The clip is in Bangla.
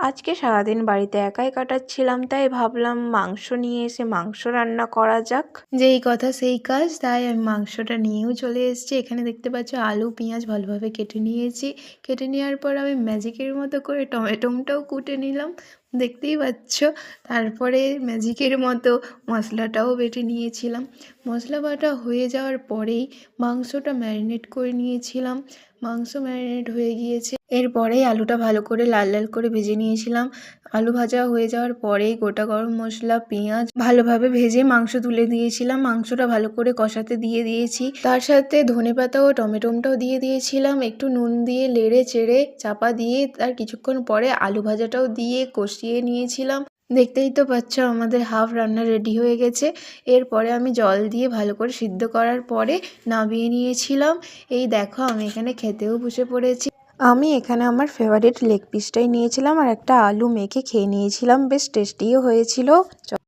আজকে সারাদিন বাড়িতে একাই কাটাচ্ছিলাম, তাই ভাবলাম মাংস নিয়ে এসে মাংস রান্না করা যাক। যেই কথা সেই কাজ, তাই আমি মাংসটা নিয়েও চলে এসেছি। এখানে দেখতে পাচ্ছ আলু পেঁয়াজ ভালোভাবে কেটে নিয়েছি। কেটে নেওয়ার পর আমি ম্যাজিকের মতো করে টমেটোটাও কুটে নিলাম, দেখতেই পাচ্ছ। তারপরে ম্যাজিকের মতো মশলাটাও বেটে নিয়েছিলাম। মশলা বাটা হয়ে যাওয়ার পরেই মাংসটা ম্যারিনেট করে নিয়েছিলাম। মাংস ম্যারিনেট হয়ে গিয়েছে, এরপরেই আলুটা ভালো করে লাল লাল করে ভেজে নিয়েছিলাম। আলু ভাজা হয়ে যাওয়ার পরেই গোটা গরম মশলা পেঁয়াজ ভালোভাবে ভেজে মাংস তুলে দিয়েছিলাম। মাংসটা ভালো করে কষাতে দিয়ে দিয়েছি, তার সাথে ধনেপাতা ও টমেটোটাও দিয়ে দিয়েছিলাম। একটু নুন দিয়ে নেড়ে চেড়ে চাপা দিয়ে তার কিছুক্ষণ পরে আলু ভাজাটাও দিয়ে কষিয়ে নিয়েছিলাম। দেখতেই তো পাচ্ছ আমাদের হাফ রান্না রেডি হয়ে গেছে। এরপরে আমি জল দিয়ে ভালো করে সিদ্ধ করার পরে নামিয়ে নিয়েছিলাম। এই দেখো আমি এখানে খেতেও বসে পড়েছি। আমি এখানে আমার ফেভারিট লেগ পিসটাই নিয়েছিলাম আর একটা আলু মেখে খেয়ে নিয়েছিলাম, বেশ টেস্টিও হয়েছিল।